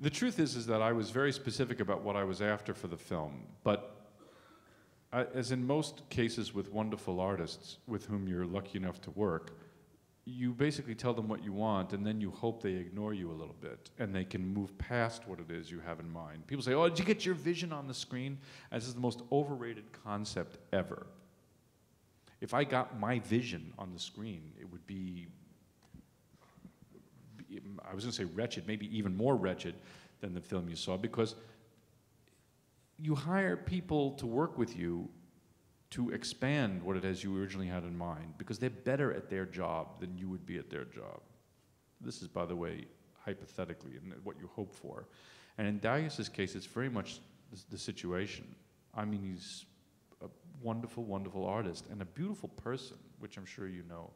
The truth is that I was very specific about what I was after for the film, but as in most cases with wonderful artists with whom you're lucky enough to work, you basically tell them what you want, and then you hope they ignore you a little bit, and they can move past what it is you have in mind. People say, oh, did you get your vision on the screen? And this is the most overrated concept ever. If I got my vision on the screen, it would be, I was going to say wretched, maybe even more wretched than the film you saw, because you hire people to work with you to expand what it is you originally had in mind, because they're better at their job than you would be at their job. This is, by the way, hypothetically, and what you hope for. And in Darius's case, it's very much the situation. I mean, he's a wonderful, wonderful artist and a beautiful person, which I'm sure you know.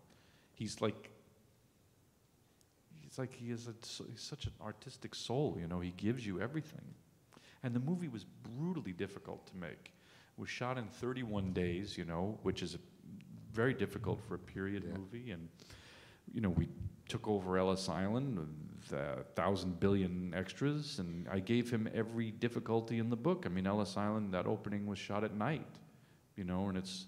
He's like he's such an artistic soul, you know. He gives you everything. And the movie was brutally difficult to make. It was shot in 31 days, you know, which is very difficult for a period movie. And, you know, we took over Ellis Island with 1,000 billion extras, and I gave him every difficulty in the book. I mean, Ellis Island, that opening was shot at night, you know, and it's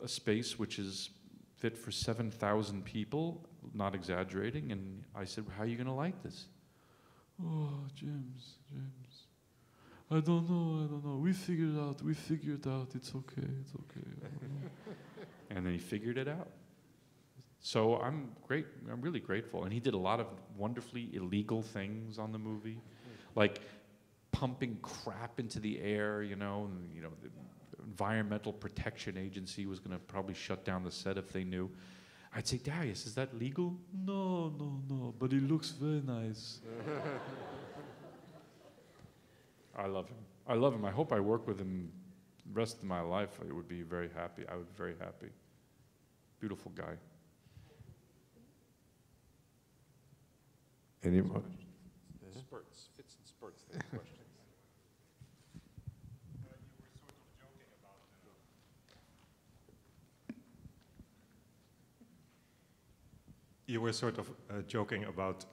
a space which is fit for 7,000 people, not exaggerating. And I said, how are you going to like this? Oh, James. I don't know. We figured out. It's okay. And then he figured it out. So I'm really grateful. And he did a lot of wonderfully illegal things on the movie, like pumping crap into the air, you know. And, you know, the Environmental Protection Agency was going to probably shut down the set if they knew. I'd say, Darius, is that legal? No, but he looks very nice. I love him. I hope I work with him the rest of my life. I would be very happy. I would be very happy. Beautiful guy. Any more? Spurts. Fits and spurts. They have questions. You were sort of joking about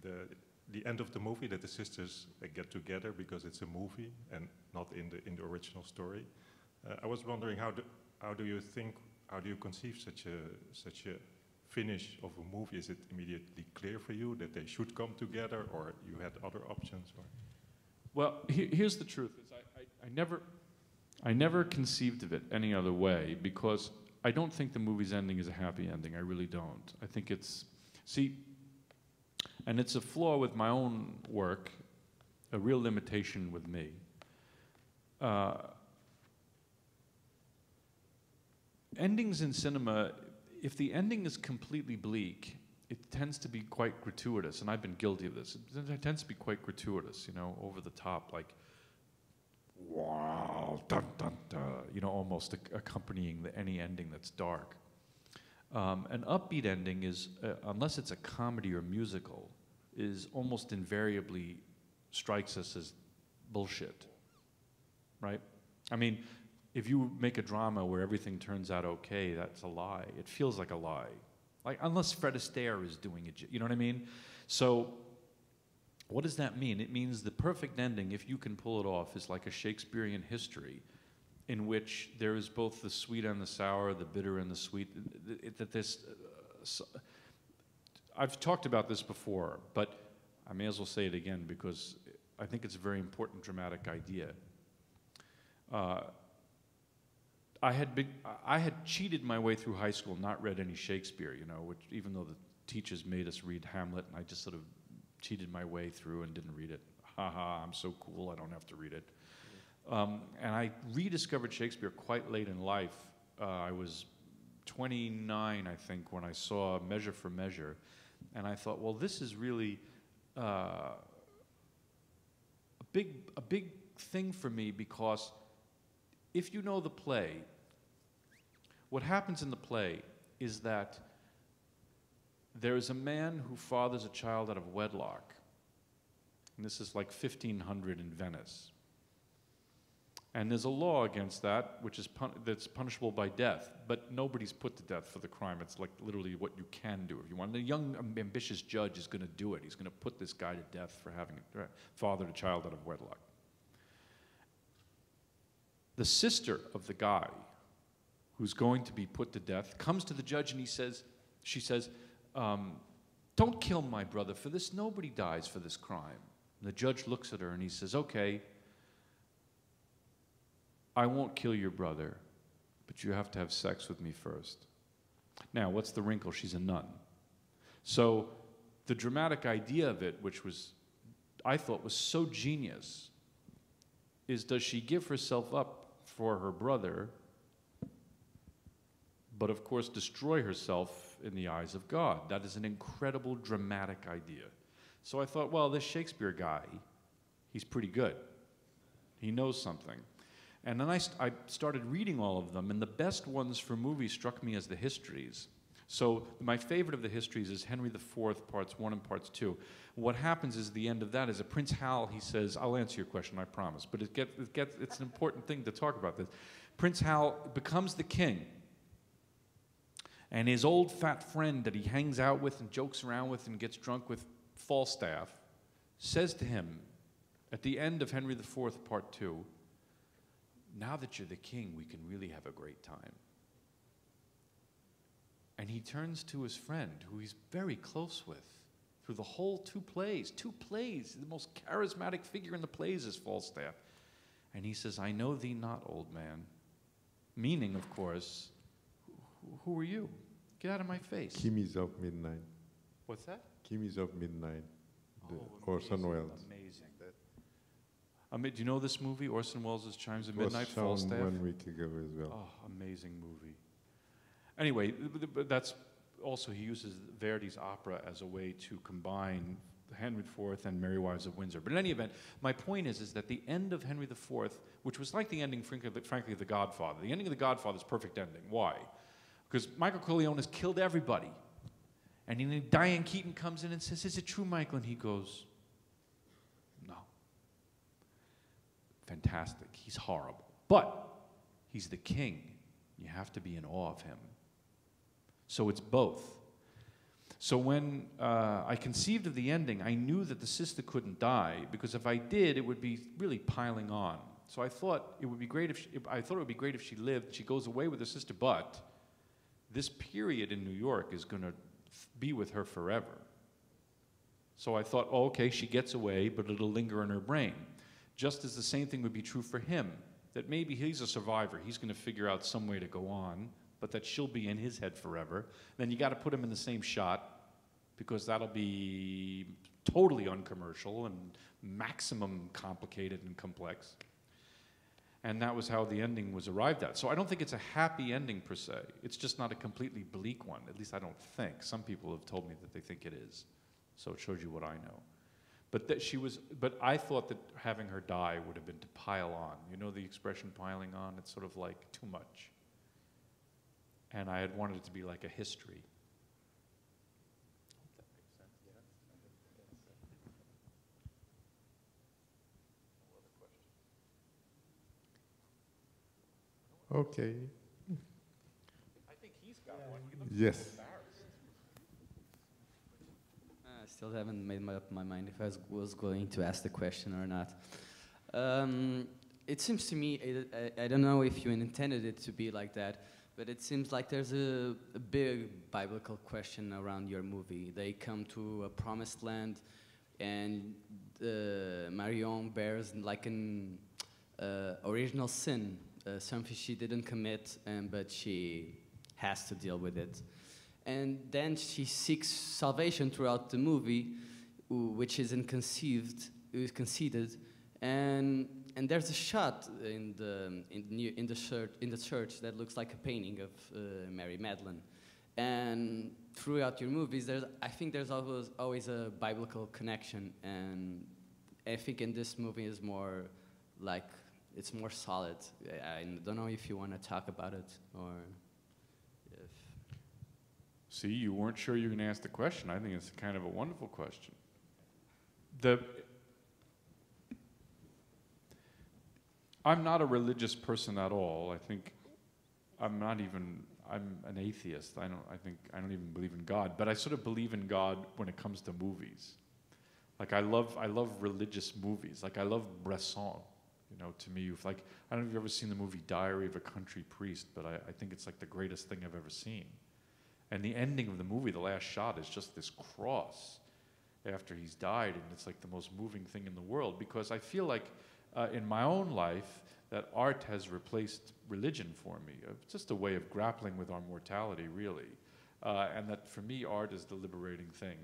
the end of the movie, that the sisters get together because it's a movie and not in the original story. I was wondering how do you conceive such a finish of a movie? Is it immediately clear for you that they should come together, or you had other options? Or? Well, here's the truth: is I never conceived of it any other way, because I don't think the movie's ending is a happy ending. I really don't. I think it's, and it's a flaw with my own work, a real limitation with me. Endings in cinema, if the ending is completely bleak, it tends to be quite gratuitous, and I've been guilty of this. It tends to be quite gratuitous, you know, over the top, like, wow, dun, dun, dun, you know, almost accompanying any ending that's dark. An upbeat ending is, unless it's a comedy or musical, is almost invariably strikes us as bullshit, right? I mean, if you make a drama where everything turns out okay, that's a lie. It feels like a lie. Like, unless Fred Astaire is doing it, you know what I mean? So, what does that mean? It means the perfect ending, if you can pull it off, is like a Shakespearean history in which there is both the sweet and the sour, the bitter and the sweet. I've talked about this before, but I may as well say it again because I think it's a very important dramatic idea. I had cheated my way through high school, not read any Shakespeare, you know, which, even though the teachers made us read Hamlet, and I just sort of cheated my way through and didn't read it. Ha ha, I'm so cool, I don't have to read it. And I rediscovered Shakespeare quite late in life. I was 29, I think, when I saw Measure for Measure, and I thought, well, this is really a big thing for me, because if you know the play, what happens in the play is that there is a man who fathers a child out of wedlock, and this is like 1500 in Venice. And there's a law against that, which is that's punishable by death. But nobody's put to death for the crime. It's like literally what you can do if you want. And a young, ambitious judge is going to do it. He's going to put this guy to death for having fathered a child out of wedlock. The sister of the guy who's going to be put to death comes to the judge and she says, don't kill my brother for this. Nobody dies for this crime. And the judge looks at her and he says, okay, I won't kill your brother, but you have to have sex with me first. Now, what's the wrinkle? She's a nun. So the dramatic idea of it, which I thought was so genius, is does she give herself up for her brother, but of course destroy herself in the eyes of God? That is an incredible dramatic idea. So I thought, well, this Shakespeare guy, he's pretty good. He knows something. And then I started reading all of them, and the best ones for movies struck me as the histories. So my favorite of the histories is Henry IV, parts 1 and parts 2. What happens is the end of that is a Prince Hal, he says, I'll answer your question, I promise, but it's an important thing to talk about this. Prince Hal becomes the king, and his old fat friend that he hangs out with and jokes around with and gets drunk with, Falstaff, says to him at the end of Henry IV, part 2, now that you're the king, we can really have a great time. And he turns to his friend, who he's very close with, through the whole two plays, the most charismatic figure in the plays is Falstaff. And he says, I know thee not, old man. Meaning, of course, who are you? Get out of my face. Kimmy's of Midnight. What's that? Kimmy's of Midnight. The Oh, Orson Welles. amazing. Do you know this movie, Orson Welles' Chimes of It was Midnight, shown Falstaff? 1 week ago as well. Oh, amazing movie. Anyway, that's also, he uses Verdi's opera as a way to combine Henry IV and Merry Wives of Windsor. But in any event, my point is that the end of Henry IV, which was like the ending, frankly, of The Godfather. The ending of The Godfather is a perfect ending. Why? Because Michael Corleone has killed everybody. And then Diane Keaton comes in and says, is it true, Michael? And he goes, no. Fantastic. He's horrible. But he's the king. You have to be in awe of him. So it's both. So when I conceived of the ending, I knew that the sister couldn't die, because if I did, it would be really piling on. So I thought it would be great if she lived. She goes away with her sister, but this period in New York is going to be with her forever. So I thought, oh, okay, she gets away, but it'll linger in her brain. Just as the same thing would be true for him, that maybe he's a survivor. He's going to figure out some way to go on, but that she'll be in his head forever. Then you got to put him in the same shot, because that'll be totally uncommercial and maximum complicated and complex. And that was how the ending was arrived at. So I don't think it's a happy ending per se. It's just not a completely bleak one. At least I don't think. Some people have told me that they think it is. So it shows you what I know. But I thought that having her die would have been to pile on. You know the expression piling on? It's sort of like too much. And I had wanted it to be like a history. Okay. I think he's got one. Yes. I still haven't made up my mind if I was going to ask the question or not. It seems to me, I don't know if you intended it to be like that, but it seems like there's a big biblical question around your movie. They come to a promised land, and Marion bears like an original sin, something she didn't commit, but she has to deal with it. And then she seeks salvation throughout the movie, which is conceded, and there's a shot in the church that looks like a painting of Mary Magdalene. And throughout your movies, I think there's always a biblical connection, and I think in this movie is more like it's more solid. I don't know if you want to talk about it or if. See, you weren't sure you were going to ask the question. I think it's kind of a wonderful question. I'm not a religious person at all. I think I'm an atheist. I don't even believe in God, but I sort of believe in God when it comes to movies. Like I love religious movies. Like I love Bresson, you know, to me. Like, I don't know if you've ever seen the movie Diary of a Country Priest, but I think it's like the greatest thing I've ever seen. And the ending of the movie, the last shot, is just this cross after he's died, and it's like the most moving thing in the world, because I feel like in my own life that art has replaced religion for me. It's just a way of grappling with our mortality, really. And that for me, art is the liberating thing.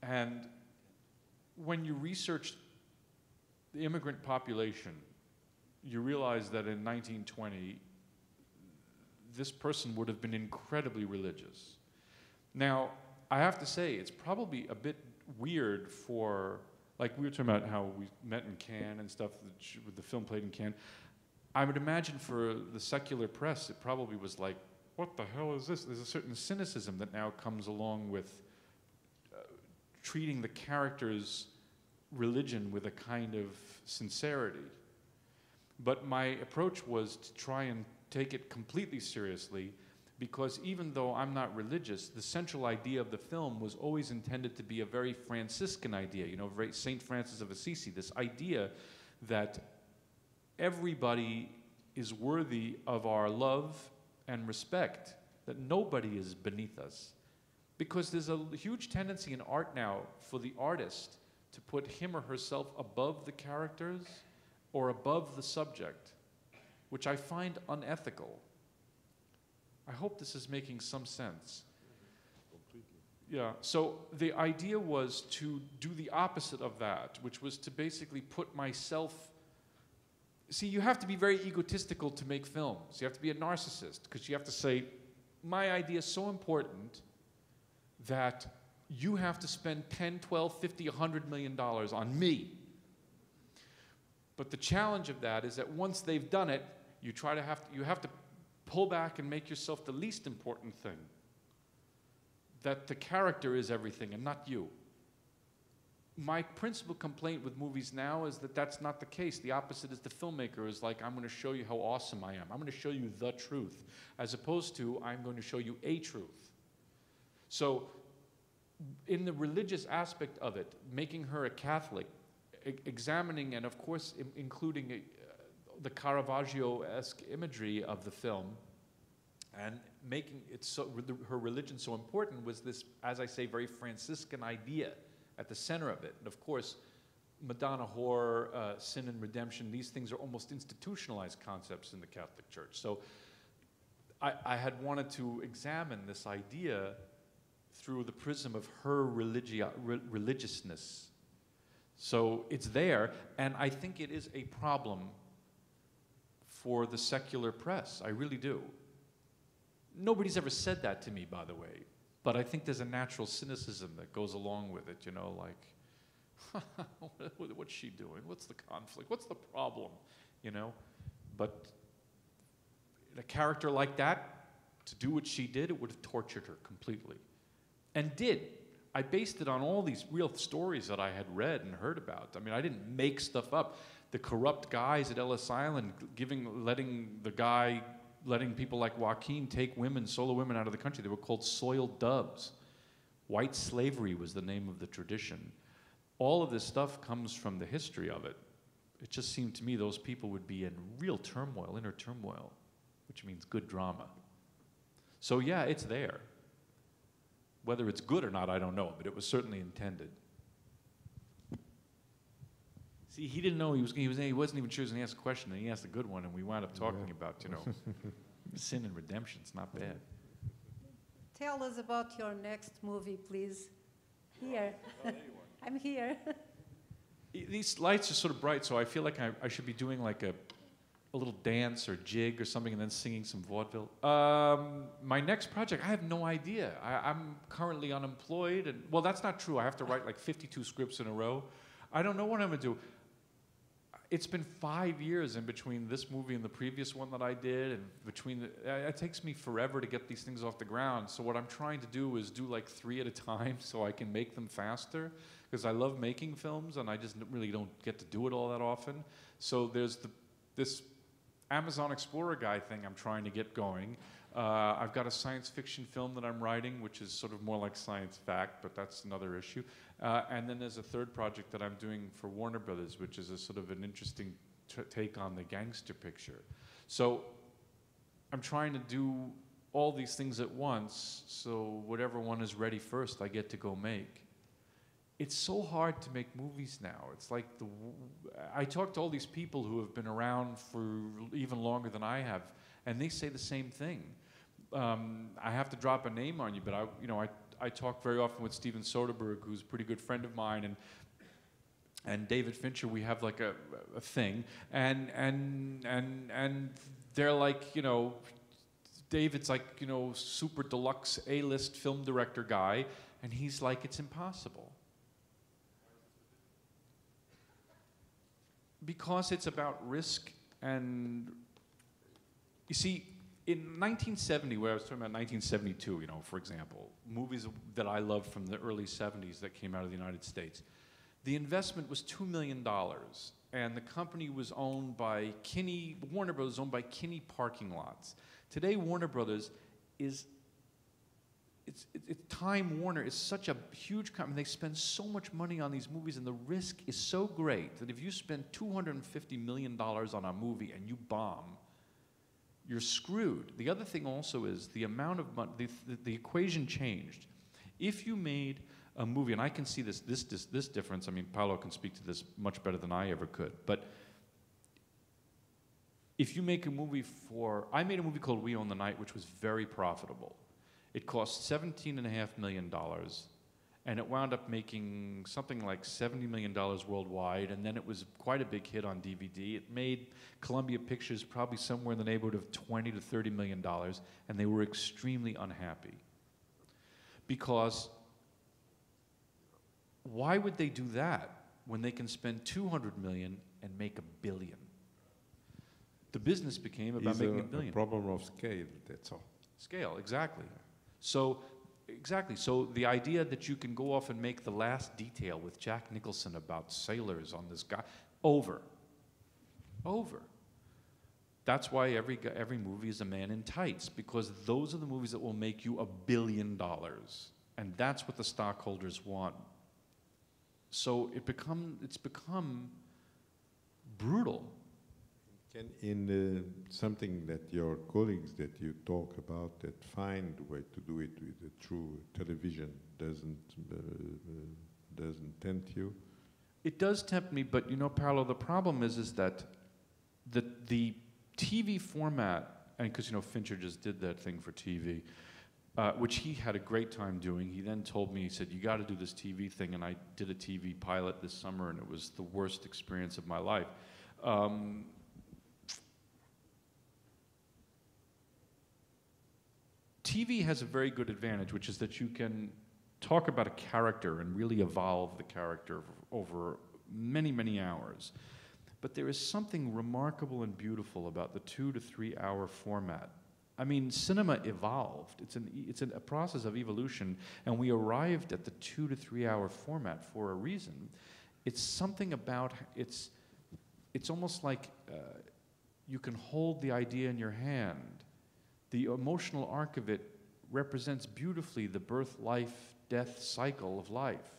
And when you research the immigrant population, you realize that in 1920, this person would have been incredibly religious. Now, I have to say, it's probably a bit weird for, like we were talking about how we met in Cannes and stuff, with the film played in Cannes. I would imagine for the secular press, it probably was like, what the hell is this? There's a certain cynicism that now comes along with treating the character's religion with a kind of sincerity. But my approach was to try and take it completely seriously, because even though I'm not religious, the central idea of the film was always intended to be a very Franciscan idea, you know, very St. Francis of Assisi, this idea that everybody is worthy of our love and respect, that nobody is beneath us. Because there's a huge tendency in art now for the artist to put him or herself above the characters or above the subject, which I find unethical. I hope this is making some sense. Completely. Yeah, so the idea was to do the opposite of that, which was to basically put myself... See, you have to be very egotistical to make films. You have to be a narcissist, because you have to say, my idea is so important that you have to spend 10, 12, 50, $100 million on me. But the challenge of that is that once they've done it, you have to pull back and make yourself the least important thing. That the character is everything and not you. My principal complaint with movies now is that that's not the case. The opposite is the filmmaker is like, I'm going to show you how awesome I am. I'm going to show you the truth, as opposed to, I'm going to show you a truth. So in the religious aspect of it, making her a Catholic, examining and of course including the Caravaggio-esque imagery of the film, and making it so, her religion so important, was this, as I say, very Franciscan idea at the center of it. And of course, Madonna, horror, sin and redemption, these things are almost institutionalized concepts in the Catholic Church. So I had wanted to examine this idea through the prism of her religiousness. So it's there, and I think it is a problem for the secular press. I really do. Nobody's ever said that to me, by the way, but I think there's a natural cynicism that goes along with it, you know, like, what's she doing? What's the conflict? What's the problem? You know? But a character like that, to do what she did, it would have tortured her completely. And did. I based it on all these real stories that I had read and heard about. I mean, I didn't make stuff up. The corrupt guys at Ellis Island letting people like Joaquin take women, solo women out of the country. They were called soiled doves. White slavery was the name of the tradition. All of this stuff comes from the history of it. It just seemed to me those people would be in real turmoil, inner turmoil, which means good drama. So yeah, it's there. Whether it's good or not, I don't know, but it was certainly intended. See, he didn't know he wasn't even sure he was going to ask a question, and he asked a good one, and we wound up talking about, you know, sin and redemption. It's not bad. Tell us about your next movie, please. Here. I'm here. These lights are sort of bright, so I feel like I should be doing like a little dance or jig or something and then singing some vaudeville. My next project, I have no idea. I'm currently unemployed, and well, that's not true. I have to write like 52 scripts in a row. I don't know what I'm going to do. It's been 5 years in between this movie and the previous one that I did, and it takes me forever to get these things off the ground. So what I'm trying to do is do like 3 at a time so I can make them faster, because I love making films and I just really don't get to do it all that often. So there's this Amazon Explorer guy thing I'm trying to get going. I've got a science fiction film that I'm writing, which is sort of more like science fact, but that's another issue. And then there's a third project that I'm doing for Warner Brothers, which is a sort of an interesting take on the gangster picture. So I'm trying to do all these things at once, so whatever one is ready first, I get to go make. It's so hard to make movies now. It's like I talk to all these people who have been around for even longer than I have, and they say the same thing. I have to drop a name on you, but I talk very often with Steven Soderbergh, who's a pretty good friend of mine, and David Fincher. We have like a thing, and they're like, you know, David's like, you know, super deluxe A-list film director guy, and he's like, it's impossible. Because it's about risk, and you see, in 1970, where I was talking about 1972, you know, for example, movies that I love from the early 70s that came out of the United States, the investment was $2 million, and the company was owned by Kinney, Warner Brothers owned by Kinney Parking Lots. Today, Warner Brothers is, Time Warner is such a huge company. They spend so much money on these movies, and the risk is so great that if you spend $250 million on a movie and you bomb, you're screwed. The other thing also is the amount of money, the equation changed. If you made a movie, and I can see this difference, I mean, Paolo can speak to this much better than I ever could, but if you make a movie I made a movie called We Own the Night, which was very profitable. It cost $17.5 million, and it wound up making something like $70 million worldwide, and then it was quite a big hit on DVD. It made Columbia Pictures probably somewhere in the neighborhood of $20 to $30 million, and they were extremely unhappy. Because why would they do that when they can spend $200 million and make $1 billion? The business became about making $1 billion. A problem of scale, that's all. Scale, exactly. So the idea that you can go off and make the last detail with Jack Nicholson about sailors on this guy, over. That's why every movie is A Man in Tights, because those are the movies that will make you $1 billion. And that's what the stockholders want. So it's become brutal. In something that your colleagues that you talk about that find a way to do it with a true television doesn't tempt you? It does tempt me, but you know, Paolo, the problem is that the TV format, and because you know Fincher just did that thing for TV, which he had a great time doing. He then told me, he said, you got to do this TV thing, and I did a TV pilot this summer, and it was the worst experience of my life. TV has a very good advantage, which is that you can talk about a character and really evolve the character over many, many hours. But there is something remarkable and beautiful about the 2 to 3 hour format. I mean, cinema evolved. It's a process of evolution, and we arrived at the 2 to 3 hour format for a reason. It's something about, it's almost like you can hold the idea in your hand. The emotional arc of it represents beautifully the birth, life, death cycle of life.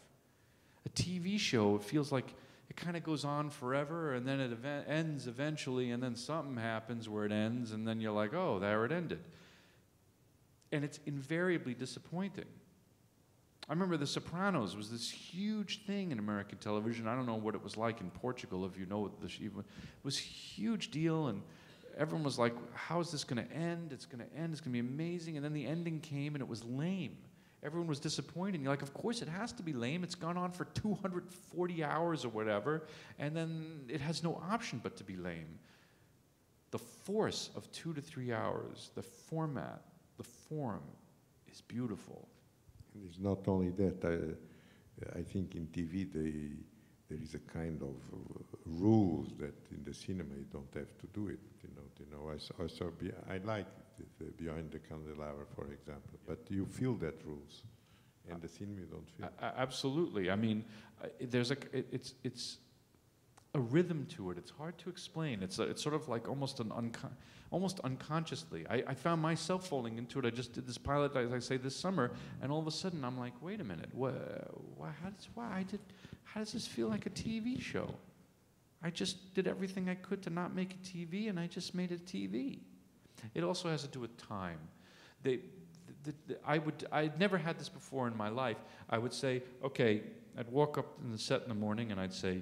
A TV show, it feels like it kind of goes on forever, and then it ends eventually, and then something happens where it ends, and then you're like, oh, there it ended. And it's invariably disappointing. I remember The Sopranos was this huge thing in American television. I don't know what it was like in Portugal, if you know it was a huge deal, and everyone was like, how is this going to end? It's going to end. It's going to be amazing. And then the ending came, and it was lame. Everyone was disappointed. And you're like, of course it has to be lame. It's gone on for 240 hours or whatever, and then it has no option but to be lame. The force of 2 to 3 hours, the format, the form is beautiful. And it's not only that. I think in TV there is a kind of rules that in the cinema you don't have to do it. I like the Behind the Candelabra, for example, but you feel that rules, and the cinema you don't feel. Absolutely. I mean, a rhythm to it. It's hard to explain. It's sort of like almost almost unconsciously. I found myself falling into it. I just did this pilot, as I say, this summer, and all of a sudden I'm like, wait a minute, how does this feel like a TV show? I just did everything I could to not make it TV, and I just made it TV. It also has to do with time. I'd never had this before in my life. I would say, okay, I'd walk up in the set in the morning and I'd say,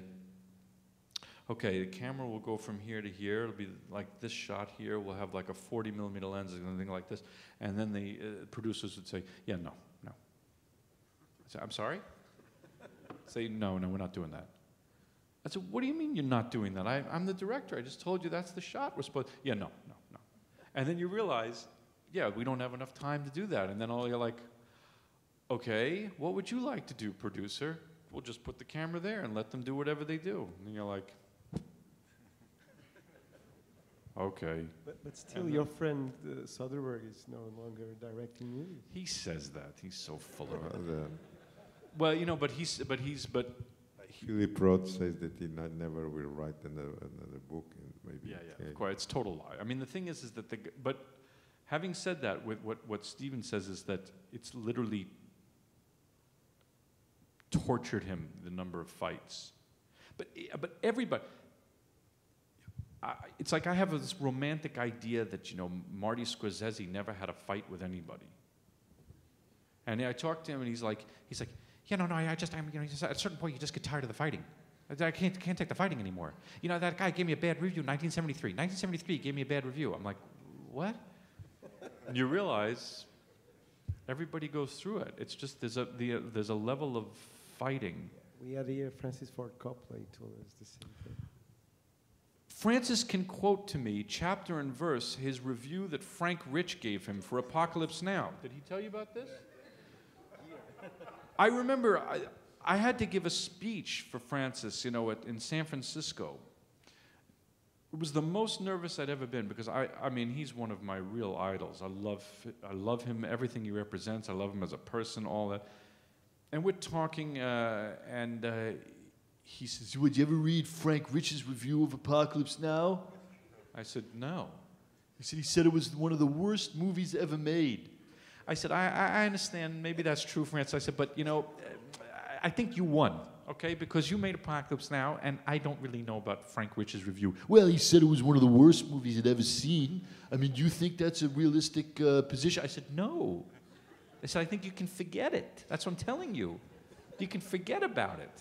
okay, the camera will go from here to here. It'll be like this shot here. We'll have like a 40 millimeter lens and something like this. And then the producers would say, yeah, no. I say, I'm sorry? Say, no, we're not doing that. I said, what do you mean you're not doing that? I'm the director. I just told you that's the shot we're supposed to. Yeah, no. And then you realize, yeah, we don't have enough time to do that. And then you're like, okay, what would you like to do, producer? We'll just put the camera there and let them do whatever they do. And you're like, okay. But still, your friend Soderbergh is no longer directing movies. He says that. He's so full of it. Well, you know, but Philip Roth says that he never will write another book. And maybe of course, it's total lie. I mean, the thing is that but having said that, with what Steven says is that it's literally tortured him, the number of fights. But everybody, it's like I have this romantic idea that, you know, Marty Scorsese never had a fight with anybody. And I talked to him, and he's like, yeah, no, at a certain point you just get tired of the fighting. I can't take the fighting anymore. You know, that guy gave me a bad review in 1973. 1973 gave me a bad review. I'm like, what? And you realize everybody goes through it. It's just there's a level of fighting. We had here Francis Ford Coppola. He told us the same thing. Francis can quote to me, chapter and verse, his review that Frank Rich gave him for Apocalypse Now. Did he tell you about this? I remember I had to give a speech for Francis, you know, in San Francisco. It was the most nervous I'd ever been because I mean, he's one of my real idols. I love him, everything he represents. I love him as a person, all that. And we're talking, and he says, "Would you ever read Frank Rich's review of Apocalypse Now?" I said, "No." He said it was one of the worst movies ever made. I said, I understand, maybe that's true, Francis. I said, but, you know, I think you won, okay? Because you made Apocalypse Now, and I don't really know about Frank Rich's review. Well, he said it was one of the worst movies he'd ever seen. I mean, do you think that's a realistic position? I said, no. I said, I think you can forget it. That's what I'm telling you. You can forget about it.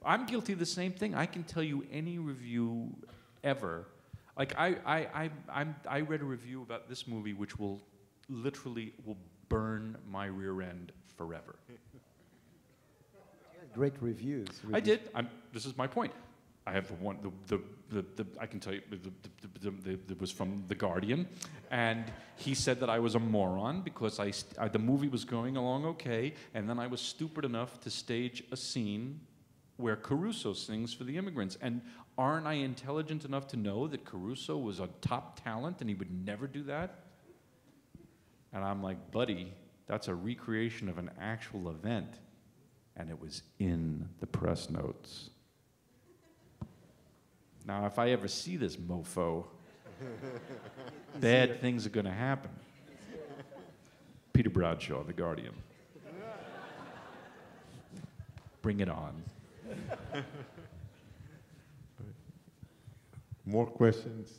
I'm guilty of the same thing. I can tell you any review ever. Like, I read a review about this movie which will literally burn my rear end forever. Great reviews. I did. This is my point. I have the one. I can tell you. It was from The Guardian, and he said that I was a moron because the movie was going along okay, and then I was stupid enough to stage a scene where Caruso sings for the immigrants. And aren't I intelligent enough to know that Caruso was a top talent and he would never do that? And I'm like, buddy, that's a recreation of an actual event. And it was in the press notes. Now, if I ever see this mofo, bad things are going to happen. Peter Bradshaw, The Guardian. Bring it on. More questions?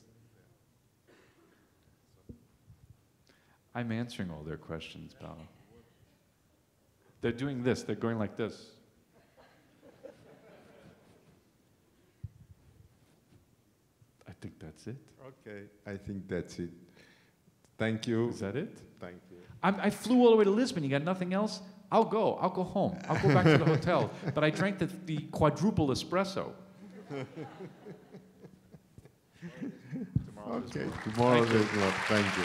I'm answering all their questions, pal. They're doing this. They're going like this. I think that's it. Okay, I think that's it. Thank you. Is that it? Thank you. I flew all the way to Lisbon. You got nothing else? I'll go home. I'll go back to the hotel. But I drank the quadruple espresso. Okay, tomorrow there's not. Thank you.